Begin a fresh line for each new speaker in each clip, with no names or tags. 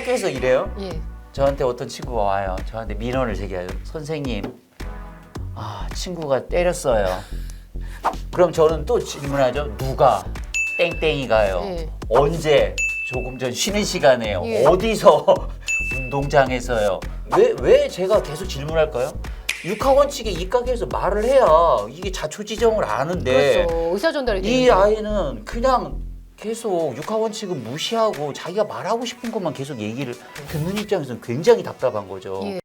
학교에서 이래요?
예.
저한테 어떤 친구가 와요. 저한테 민원을 제기해요. 선생님, 친구가 때렸어요. 그럼 저는 또 질문하죠. 누가? 땡땡이가요.
예.
언제? 조금 전 쉬는 시간에요.
예.
어디서? 운동장에서요. 왜 제가 계속 질문할까요? 육하원칙에 입각해서 말을 해야 이게 자초지종을 아는데
그렇죠. 의사 전달이
이
되는데.
아이는 그냥 계속 육하원칙을 무시하고 자기가 말하고 싶은 것만 계속 얘기를 듣는 입장에서는 굉장히 답답한 거죠.
예.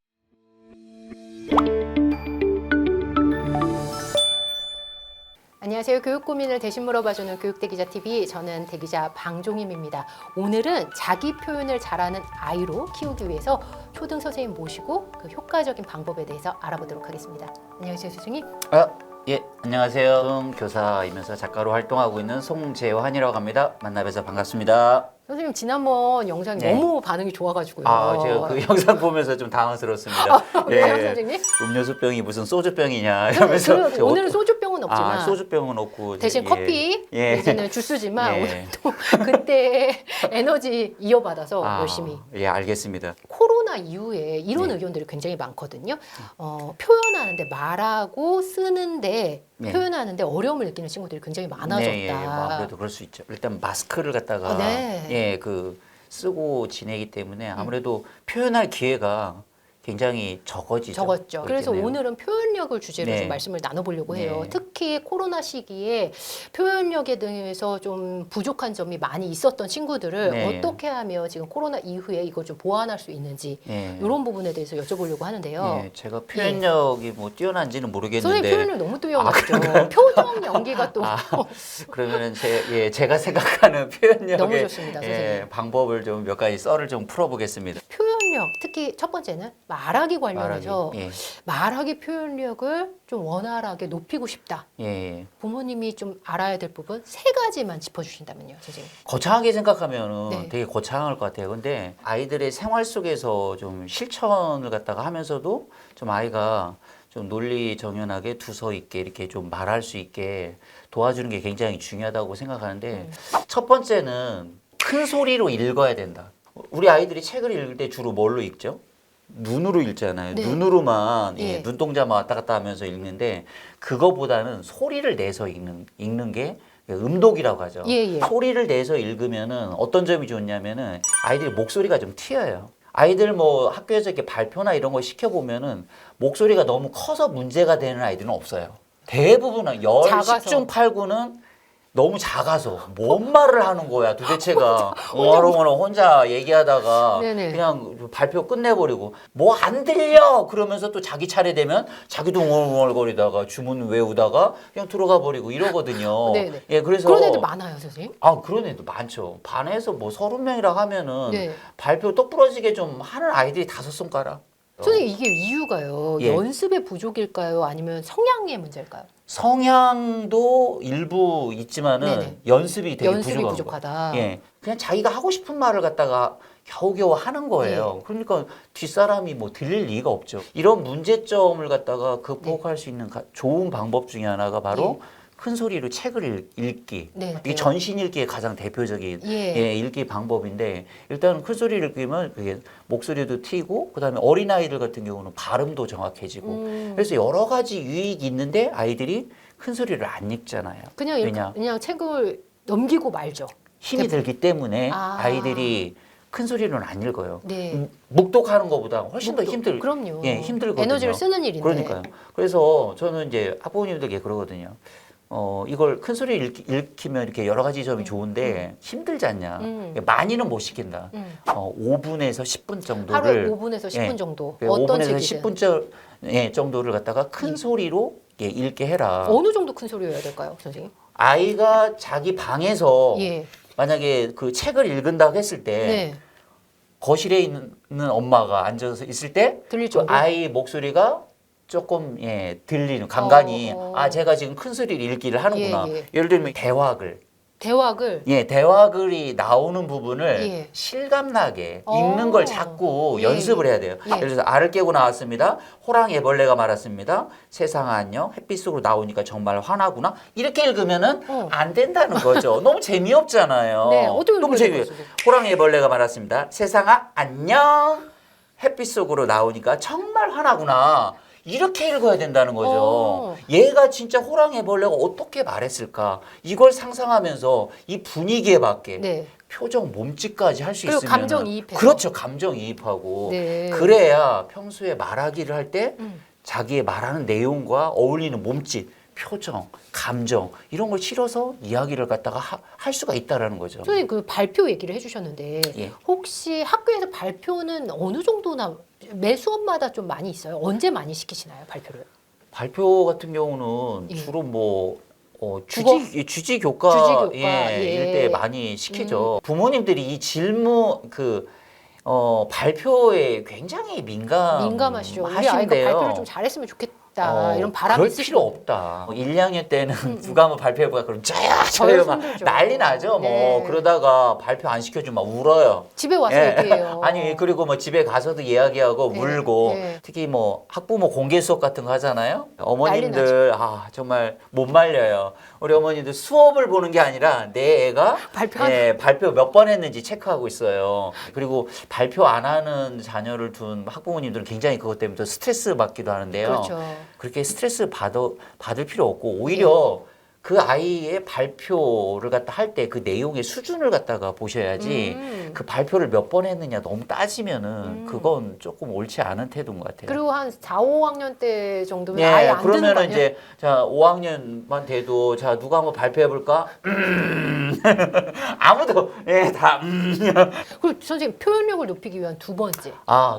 안녕하세요. 교육 고민을 대신 물어봐주는 교육대기자TV, 저는 대기자 방종임입니다. 오늘은 자기 표현을 잘하는 아이로 키우기 위해서 초등 선생님 모시고 그 효과적인 방법에 대해서 알아보도록 하겠습니다. 안녕하세요, 선생님.
예, 안녕하세요. 초등 교사이면서 작가로 활동하고 있는 송재환이라고 합니다. 만나뵈서 반갑습니다.
선생님, 지난번 영상이
네.
너무 반응이 좋아가지고요.
제가 그 영상 보면서 좀 당황스럽습니다.
왜요, 선생님?
음료수병이 무슨 소주병이냐 이러면서 제가
오늘은 소주병은 없지만
소주병은 없고
대신 커피 내지는 주스지만
예.
오늘 또 그때 에너지 이어받아서 열심히.
예, 알겠습니다.
코로나 이후에 이런 의견들이 굉장히 많거든요. 표현하는데 말하고 쓰는데
네.
표현하는데 어려움을 느끼는 친구들이 굉장히 많아졌다.
네, 아무래도 그럴 수 있죠. 일단 마스크를 갖다가 쓰고 지내기 때문에 아무래도 표현할 기회가 굉장히 적었죠.
그래서 오늘은 표현력을 주제로 좀 말씀을 나눠보려고 해요.
네.
특히 코로나 시기에 표현력에 대해서 좀 부족한 점이 많이 있었던 친구들을 어떻게 하면 지금 코로나 이후에 이걸 좀 보완할 수 있는지 이런 부분에 대해서 여쭤보려고 하는데요.
네, 제가 표현력이 뭐 뛰어난지는 모르겠는데
선생님 표현력 너무 뛰어나죠. 표정 연기가 또
그러면은 제가 생각하는 표현력의
너무 좋습니다, 선생님.
방법을 좀 몇 가지 썰을 좀 풀어보겠습니다.
표현력, 특히 첫 번째는 말하기 관련해서 말하기 표현력을 좀 원활하게 높이고 싶다. 부모님이 좀 알아야 될 부분 세 가지만 짚어주신다면요, 선생님.
거창하게 생각하면은 되게 거창할 것 같아요. 근데 아이들의 생활 속에서 좀 실천을 갖다가 하면서도 좀 아이가 좀 논리 정연하게 두서 있게 이렇게 좀 말할 수 있게 도와주는 게 굉장히 중요하다고 생각하는데 첫 번째는 큰 소리로 읽어야 된다. 우리 아이들이 책을 읽을 때 주로 뭘로 읽죠? 눈으로 읽잖아요. 눈으로만 눈동자만 왔다 갔다 하면서 읽는데 그거보다는 소리를 내서 읽는 게 음독이라고 하죠. 소리를 내서 읽으면은 어떤 점이 좋냐면은 아이들이 목소리가 좀 튀어요. 아이들 뭐 학교에서 이렇게 발표나 이런 거 시켜보면은 목소리가 너무 커서 문제가 되는 아이들은 없어요. 대부분은 10중 8구는 너무 작아서 뭔 말을 하는 거야 도대체가. 혼자 얘기하다가 그냥 발표 끝내버리고 뭐 안 들려 그러면서 또 자기 차례 되면 자기도 웅얼웅얼거리다가 주문 외우다가 그냥 들어가 버리고 이러거든요. 그래서
그런 애들 많아요, 선생님?
그런 애들 많죠. 반에서 뭐 30명이라 하면은 발표 똑부러지게 좀 하는 아이들이 5손가락.
선생님, 이게 이유가요. 연습의 부족일까요? 아니면 성향의 문제일까요?
성향도 일부 있지만은 연습이 되게
부족하다.
그냥 자기가 하고 싶은 말을 갖다가 겨우겨우 하는 거예요. 그러니까 뒷사람이 뭐 들릴 리가 없죠. 이런 문제점을 갖다가 극복할 수 있는 좋은 방법 중에 하나가 바로 큰 소리로 책을 읽기. 이게 전신 읽기의 가장 대표적인 읽기 방법인데 일단 큰 소리를 읽으면 그게 목소리도 튀고 그다음에 어린아이들 같은 경우는 발음도 정확해지고 그래서 여러 가지 유익이 있는데 아이들이 큰 소리를 안 읽잖아요.
그냥 책을 넘기고 말죠.
힘이 들기 때문에 아이들이 큰 소리는 안 읽어요. 묵독하는 것보다 훨씬 더
그럼요.
힘들거든요.
에너지를 쓰는 일인데.
그러니까요. 그래서 저는 이제 학부모님들께 그러거든요. 이걸 큰 소리 읽히면 이렇게 여러 가지 점이 좋은데 힘들지 않냐. 많이는 못 시킨다. 5분에서 10분 정도를.
하루에 5분에서 10분 정도. 어떤
5분에서 10분 정도를 갖다가 큰 소리로 읽게 해라.
어느 정도 큰 소리여야 될까요, 선생님?
아이가 자기 방에서 만약에 그 책을 읽는다고 했을 때 거실에 있는 엄마가 앉아서 있을 때
들릴
그
정도?
아이 목소리가 조금 들리는 간간히 제가 지금 큰 소리를 읽기를 하는구나. 예를 들면 대화글
대화글.
예, 대화글이 나오는 부분을
예.
실감나게
어.
읽는 걸 자꾸
예,
연습을 해야 돼요.
예.
예를 들어서 알을 깨고 나왔습니다. 호랑 애벌레가 말았습니다. 세상아 안녕. 햇빛 속으로 나오니까 정말 화나구나. 이렇게 읽으면은 안 된다는 거죠. 너무 재미없잖아요.
네, 어떻게
너무
읽어야
재미없어요.
될것
호랑 애벌레가 말았습니다. 세상아 안녕. 햇빛 속으로 나오니까 정말 화나구나. 이렇게 읽어야 된다는 거죠.
어.
얘가 진짜 호랑이벌레가 어떻게 말했을까? 이걸 상상하면서 이 분위기에 맞게
네.
표정, 몸짓까지 할 수
그리고
있으면
감정이입해서.
그렇죠. 감정이입하고
네.
그래야 평소에 말하기를 할 때
음.
자기의 말하는 내용과 어울리는 몸짓, 표정, 감정 이런 걸 실어서 이야기를 갖다가 할 수가 있다라는 거죠.
선생님 그 발표 얘기를 해주셨는데
예.
혹시 학교에서 발표는 어느 정도나 매 수업마다 좀 많이 있어요? 언제 많이 시키시나요 발표를?
발표 같은 경우는
예.
주로 뭐
국어?
주지 교과,
주지교과,
예,
예.
일때 많이 시키죠. 부모님들이 이 질문 발표에 굉장히
민감하시죠. 우리 아이가
하신대요.
발표를 좀 잘했으면 좋겠다 이런 바람이
그럴
있으시고.
필요 없다. 1, 2학년 때는 누가 한번 발표해봐 그럼 저요
저요
막
손들죠.
난리 나죠.
네.
뭐 그러다가 발표 안 시켜주면 막 울어요.
집에 와서
예.
얘기해요.
아니 그리고 뭐 집에 가서도 이야기하고
네,
울고
네.
특히 뭐 학부모 공개 수업 같은 거 하잖아요.
난리
어머님들 정말 못 말려요. 우리 어머님들 수업을 보는 게 아니라 내 애가 발표 몇 번 했는지 체크하고 있어요. 그리고 발표 안 하는 자녀를 둔 학부모님들은 굉장히 그것 때문에 또 스트레스 받기도 하는데요.
그렇죠.
그렇게 스트레스 받을 필요 없고 오히려 그 아이의 발표를 갖다 할 때 그 내용의 수준을 갖다가 보셔야지 그 발표를 몇 번 했느냐 너무 따지면은 그건 조금 옳지 않은 태도인 것 같아요.
그리고 한 4, 5학년 때 정도면
예,
아예 안 듣는 거
그러면은
아니에요?
이제 자 5학년만 돼도 자 누가 한번 발표해 볼까? 아무도 다
그리고 선생님 표현력을 높이기 위한 두 번째.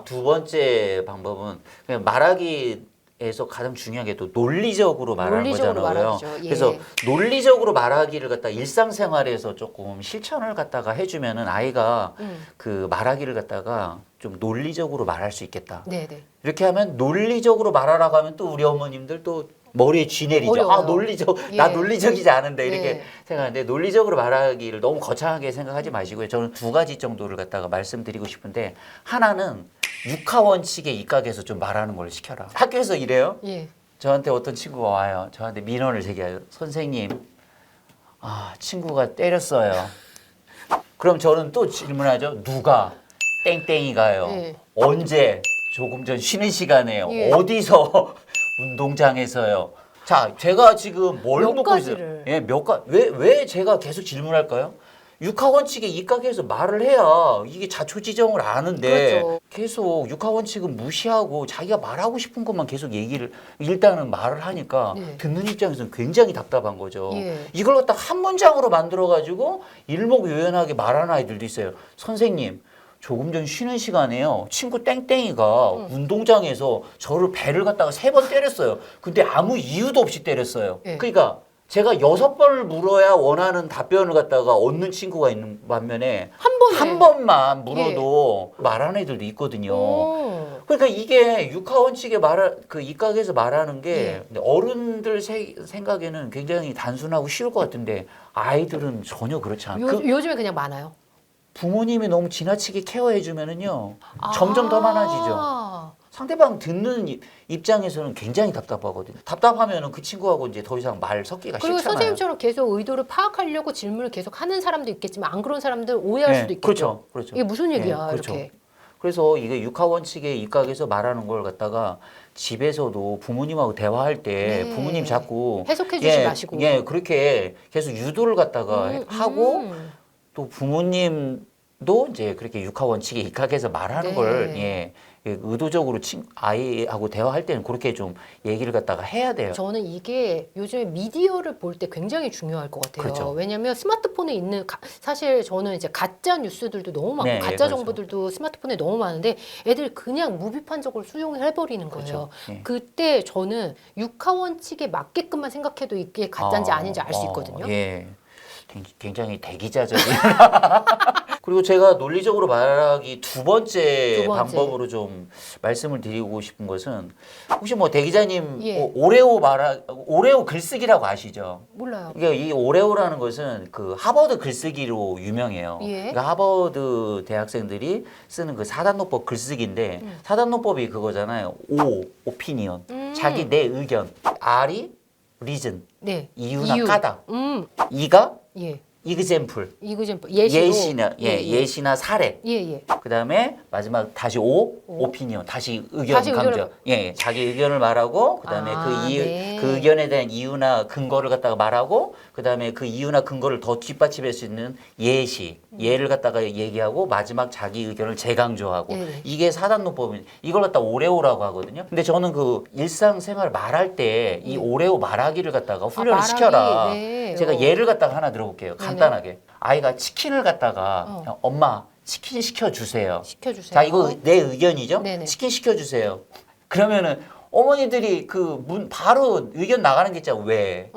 두 번째 방법은 그냥 말하기에서 가장 중요한 게 또 논리적으로 말하는
논리적으로
거잖아요.
말하죠. 예.
그래서 논리적으로 말하기를 갖다 일상생활에서 조금 실천을 갖다가 해주면은 아이가 그 말하기를 갖다가 좀 논리적으로 말할 수 있겠다.
네네.
이렇게 하면 논리적으로 말하라고 하면 또 우리 어머님들 또 머리에 쥐 내리죠.
어려워요.
나
예.
논리적이지 않은데 이렇게
예.
생각하는데 논리적으로 말하기를 너무 거창하게 생각하지 마시고요. 저는 두 가지 정도를 갖다가 말씀드리고 싶은데 하나는 육하 원칙에 입각해서 좀 말하는 걸 시켜라. 학교에서 이래요.
예.
저한테 어떤 친구가 와요. 저한테 민원을 제기해요. 선생님, 친구가 때렸어요. 그럼 저는 또 질문하죠. 누가? 땡땡이가요.
예.
언제? 조금 전 쉬는 시간에
예.
어디서? 운동장에서요. 자, 제가 지금 뭘
몇
묻고 있어요?
가지를.
예, 왜 제가 계속 질문할까요? 육하 원칙에 입각해서 말을 해야 이게 자초지종을 아는데
그렇죠.
계속 육하 원칙은 무시하고 자기가 말하고 싶은 것만 계속 얘기를 일단은 말을 하니까
네.
듣는 입장에서는 굉장히 답답한 거죠.
예.
이걸 갖다 한 문장으로 만들어 가지고 일목요연하게 말하는 아이들도 있어요. 선생님, 조금 전 쉬는 시간에요. 친구 땡땡이가 운동장에서 저를 배를 갖다가 3번 때렸어요. 근데 아무 이유도 없이 때렸어요.
예.
그러니까 제가 6번을 물어야 원하는 답변을 갖다가 얻는 친구가 있는 반면에 한 번만 물어도 말하는 애들도 있거든요.
오.
그러니까 이게 육하 원칙에 입각해서 말하는 게
예.
근데 어른들 생각에는 굉장히 단순하고 쉬울 것 같은데 아이들은 전혀 그렇지 않아요.
요즘에 그냥 많아요.
부모님이 너무 지나치게 케어해 주면은요 점점 더 많아지죠. 상대방 듣는 입장에서는 굉장히 답답하거든요. 답답하면은 그 친구하고 이제 더 이상 말 섞기가
그리고
싫잖아요.
선생님처럼 계속 의도를 파악하려고 질문을 계속 하는 사람도 있겠지만 안 그런 사람들 오해할 수도 있겠죠.
그렇죠.
이게 무슨 얘기야
그렇죠.
이렇게.
그래서 이게 육하 원칙에 입각해서 말하는 걸 갖다가 집에서도 부모님하고 대화할 때
네.
부모님 자꾸
해석해 주지 마시고.
그렇게 계속 유도를 갖다가 하고 또 부모님도 이제 그렇게 육하 원칙에 입각해서 말하는
네.
걸 의도적으로 아이하고 대화할 때는 그렇게 좀 얘기를 갖다가 해야 돼요.
저는 이게 요즘에 미디어를 볼 때 굉장히 중요할 것 같아요.
그렇죠.
왜냐하면 스마트폰에 있는 사실 저는 이제 가짜 뉴스들도 너무 많고
네,
가짜
그렇죠.
정보들도 스마트폰에 너무 많은데 애들 그냥 무비판적으로 수용을 해버리는 거예요.
그렇죠. 예.
그때 저는 육하 원칙에 맞게끔만 생각해도 이게 가짜인지 아닌지 알 수 있거든요.
예. 굉장히 대기자적인. 그리고 제가 논리적으로 말하기 두 번째 방법으로 좀 말씀을 드리고 싶은 것은 혹시 뭐 대기자님
예.
오레오 글쓰기라고 아시죠?
몰라요.
그러니까 이 오레오라는 것은 그 하버드 글쓰기로 유명해요.
예.
그러니까 하버드 대학생들이 쓰는 그 사단노법 글쓰기인데 사단노법이 그거잖아요. 오피니언. 자기 내 의견. R이 reason.
네.
이유나
이유.
까닭. 이가
예.
example.
이그젠플
예시나 사례.
예.
그다음에 마지막 다시 오피니언. 다시 의견
다시
강조. 예. 자기 의견을 말하고 그다음에
네.
그 의견에 대한 이유나 근거를 갖다가 말하고 그다음에 그 이유나 근거를 더 뒷받침할 수 있는 예를 갖다가 얘기하고 마지막 자기 의견을 재강조하고
네.
이게 사단노법입니다. 이걸 갖다 오레오라고 하거든요. 근데 저는 그 일상생활 말할 때 이 오레오 말하기를 갖다가 훈련을
말하기.
시켜라.
네.
제가 예를 갖다가 하나 들어볼게요. 간단하게. 아이가 치킨을 갖다가 엄마 치킨 시켜주세요.
시켜주세요.
자, 이거 내 의견이죠?
네네.
치킨 시켜주세요. 그러면은 어머니들이 그 문 바로 의견 나가는 게 있잖아. 왜?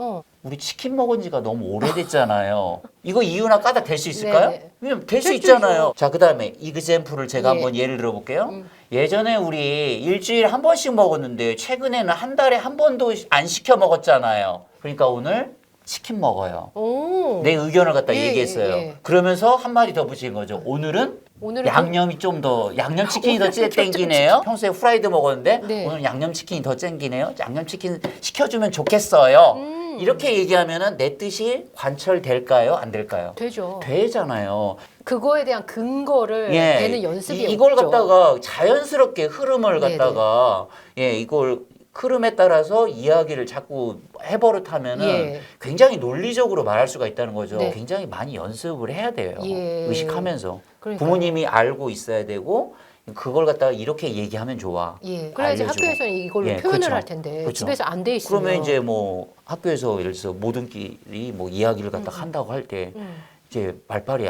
우리 치킨 먹은 지가 너무 오래됐잖아요. 이거 이유나 까닭 될 수 있을까요?
네네.
왜냐면 될 수
수
있잖아요. 자, 그 다음에 이그젠플을 제가
예.
한번 예를 들어볼게요. 예전에 우리 일주일에 한 번씩 먹었는데 최근에는 한 달에 한 번도 안 시켜 먹었잖아요. 그러니까 오늘 치킨 먹어요.
오.
내 의견을 갖다
예,
얘기했어요.
예.
그러면서 한마디 더 붙인 거죠. 오늘은 양념이 좀 더 양념 치킨이 더 땡기네요. 평소에 후라이드 먹었는데
네.
오늘 양념 치킨이 더 땡기네요. 양념 치킨 시켜주면 좋겠어요. 이렇게 얘기하면은 내 뜻이 관철될까요? 안 될까요?
되죠.
되잖아요.
그거에 대한 근거를
예,
내는 연습이
이걸
없죠.
갖다가 자연스럽게 흐름을
네네.
갖다가 이걸 흐름에 따라서 이야기를 자꾸 해버릇하면은
예.
굉장히 논리적으로 말할 수가 있다는 거죠.
네.
굉장히 많이 연습을 해야 돼요.
예.
의식하면서.
그러니까요.
부모님이 알고 있어야 되고 그걸 갖다가 이렇게 얘기하면 좋아.
예. 그래야지
알려주고.
학교에서는 이걸로
예,
표현을
그렇죠.
할 텐데
그렇죠.
집에서 안 돼 있으면
그러면 이제 뭐 학교에서 예를 들어서 모든끼리 뭐 이야기를 갖다 한다고 할 때 이제 말빨이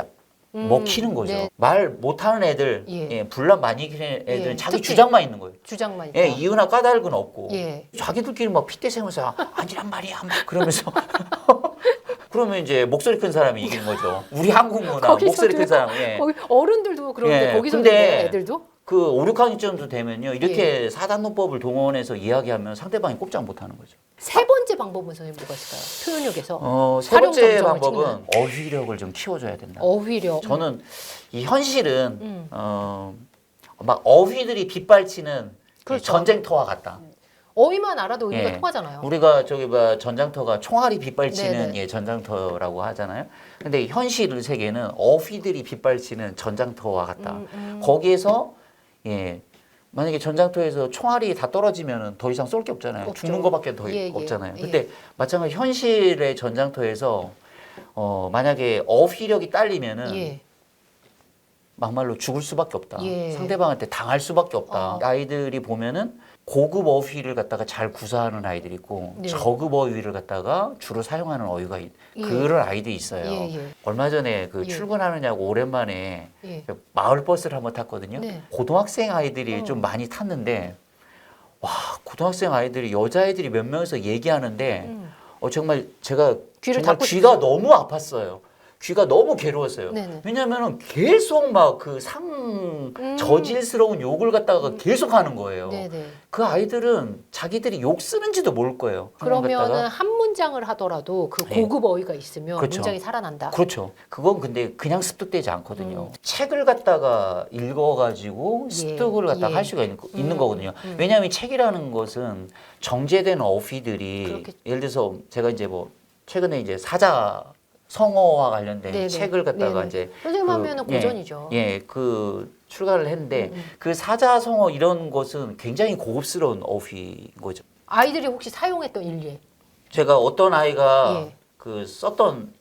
먹히는 거죠.
네.
말 못하는 애들,
예.
분란 많이 일으키는 애들은
예,
자기
특히.
주장만 있는 거예요.
주장만 있다.
예, 이유나 까닭은 없고
예.
자기들끼리 막 핏대 세면서 아니란 말이야 막 그러면서 그러면 이제 목소리 큰 사람이 이기는 거죠. 우리 한국 문화 목소리 큰 사람. 예.
거기 어른들도 그런데
예,
거기서
근데
애들도
그 5, 6학년쯤도 되면요. 이렇게
예.
사단노법을 동원해서 이야기하면 상대방이 꼼짝 못하는 거죠.
세 번째 방법은 선생님 뭐가 있을까요? 표현력에서
세 번째
활용
방법은
정정을
어휘력을 좀 키워줘야 된다.
어휘력.
저는 이 현실은 막 어휘들이 빗발치는
그렇죠.
전쟁터와 같다.
어휘만 알아도 의미가
예.
통하잖아요.
우리가 저기 뭐 전장터가 총알이 빗발치는
네네.
전장터라고 하잖아요. 근데 현실 세계는 어휘들이 빗발치는 전장터와 같다. 거기에서 만약에 전장터에서 총알이 다 떨어지면 더 이상 쏠 게 없잖아요.
없죠.
죽는 것밖에 더
예, 예,
없잖아요.
예.
근데 마찬가지 현실의 전장터에서 만약에 어휘력이 딸리면은
예.
막말로 죽을 수밖에 없다.
예.
상대방한테 당할 수밖에 없다. 아이들이 보면은 고급 어휘를 갖다가 잘 구사하는 아이들이 있고
네.
저급 어휘를 갖다가 주로 사용하는 어휘가
예.
그런 아이들이 있어요.
예.
얼마 전에 그
예.
출근하느냐고 오랜만에
예.
마을 버스를 한번 탔거든요.
네.
고등학생 아이들이 좀 많이 탔는데 와 고등학생 아이들이 여자아이들이 몇 명이서 얘기하는데 정말 제가
귀를
정말
닫고
귀가
싶죠?
너무 아팠어요. 귀가 너무 괴로웠어요.
네네.
왜냐하면은 계속 막 그 저질스러운 욕을 갖다가 계속 하는 거예요.
네네.
그 아이들은 자기들이 욕 쓰는지도 모를 거예요.
그러면은
갖다가.
한 문장을 하더라도 그
네.
고급 어휘가 있으면
그렇죠.
문장이 살아난다.
그렇죠. 그건 근데 그냥 습득되지 않거든요. 책을 갖다가 읽어가지고 습득을 갖다가
예.
할 수가 있는 거거든요. 왜냐하면 책이라는 것은 정제된 어휘들이
그렇겠죠.
예를 들어서 제가 이제 뭐 최근에 이제 사자 성어와 관련된
네네.
책을 갖다가
네네.
이제
선생님 하면은 고전이죠.
그 출간을 했는데 그 사자 성어 이런 것은 굉장히 고급스러운 어휘인 거죠.
아이들이 혹시 사용했던 일기.
제가 어떤 아이가
예.
그 썼던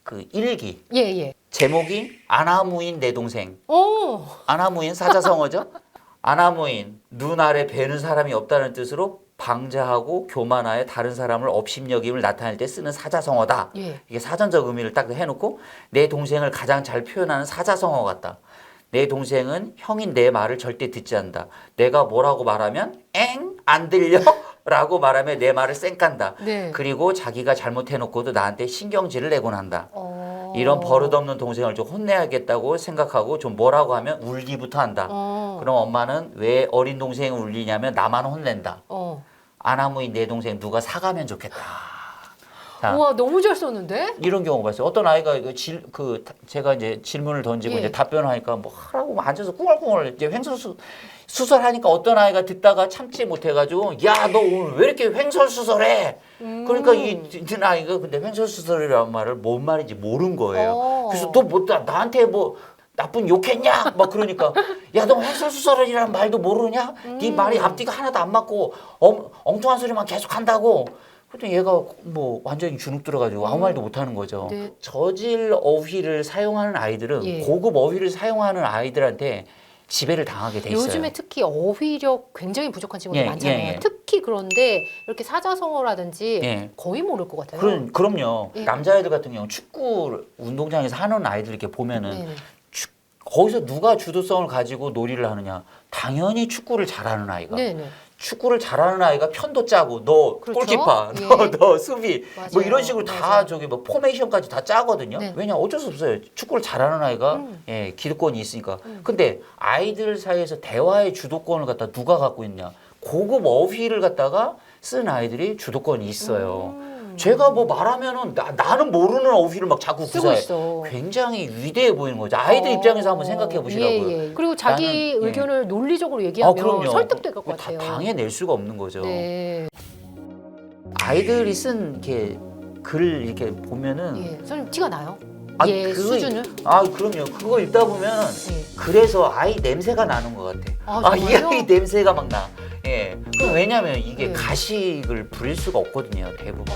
그 일기
예.
제목이 아나무인 내 동생.
오.
아나무인 사자성어죠. 아나무인 눈 아래 뵈는 사람이 없다는 뜻으로 방자하고 교만하여 다른 사람을 업신여김을 나타낼 때 쓰는 사자성어다.
예.
이게 사전적 의미를 딱 해놓고 내 동생을 가장 잘 표현하는 사자성어 같다. 내 동생은 형인 내 말을 절대 듣지 않는다. 내가 뭐라고 말하면 엥? 안 들려? 라고 말하면 내 말을 쌩깐다.
네.
그리고 자기가 잘못해놓고도 나한테 신경질을 내곤 한다. 이런 버릇없는 동생을 좀 혼내야겠다고 생각하고 좀 뭐라고 하면 울기부터 한다. 그럼 엄마는 왜 어린 동생을 울리냐면 나만 혼낸다. 아나무이 내 동생 누가 사가면 좋겠다. 자,
우와, 너무 잘 썼는데?
이런 경우가 있어요. 어떤 아이가 제가 이제 질문을 던지고
예.
이제 답변하니까 뭐 하라고 막 앉아서 꿍얼꿍얼 이제 횡설수설하니까 어떤 아이가 듣다가 참지 못해가지고 야 너 오늘 왜 이렇게 횡설수설해? 그러니까 이 듣는 아이가 근데 횡설수설이라는 말을 뭔 말인지 모른 거예요. 그래서 너 뭐 나한테 뭐 나쁜 욕했냐? 막 그러니까 야 너 횡설수설이라는 말도 모르냐? 네 말이 앞뒤가 하나도 안 맞고 엉뚱한 소리만 계속 한다고. 그랬더니 얘가 뭐 완전히 주눅 들어가지고 아무 말도 못하는 거죠.
네.
저질 어휘를 사용하는 아이들은
예.
고급 어휘를 사용하는 아이들한테 지배를 당하게 돼 있어요.
요즘에 특히 어휘력 굉장히 부족한 친구들
예,
많잖아요.
예, 예.
특히 그런데 이렇게 사자성어라든지
예.
거의 모를 것 같아요.
그럼요.
예.
남자애들 같은 경우 축구 운동장에서 하는 아이들 이렇게 보면은
네네.
거기서 누가 주도성을 가지고 놀이를 하느냐? 당연히 축구를 잘하는 아이가.
네네.
축구를 잘하는 아이가 편도 짜고 너
그렇죠.
골키퍼,
예.
너 수비
맞아요.
뭐 이런 식으로 다
맞아요.
저기 뭐 포메이션까지 다 짜거든요.
네.
왜냐 어쩔 수 없어요. 축구를 잘하는 아이가 예, 기득권이 있으니까. 근데 아이들 사이에서 대화의 주도권을 갖다 누가 갖고 있냐? 고급 어휘를 갖다가 쓴 아이들이 주도권이 있어요. 제가 뭐 말하면은 나는 모르는 어휘를 막 자꾸
쓰고
구사해.
있어.
굉장히 위대해 보이는 거죠. 아이들 입장에서 한번 생각해 보시라고요.
예, 예. 그리고 자기
나는, 예.
의견을 논리적으로 얘기하면
그럼요.
설득될 것
다
같아요.
당해낼 수가 없는 거죠.
네.
아이들이 쓴 이렇게 글 이렇게 보면은
예. 선생님 티가 나요?
아,
예,
그거
수준을?
그럼요. 그거 읽다 보면은
예.
그래서 아이 냄새가 나는 것 같아.
아,
이
정말요?
아이 냄새가 막 나. 예. 그럼 왜냐면 이게
예.
가식을 부릴 수가 없거든요. 대부분.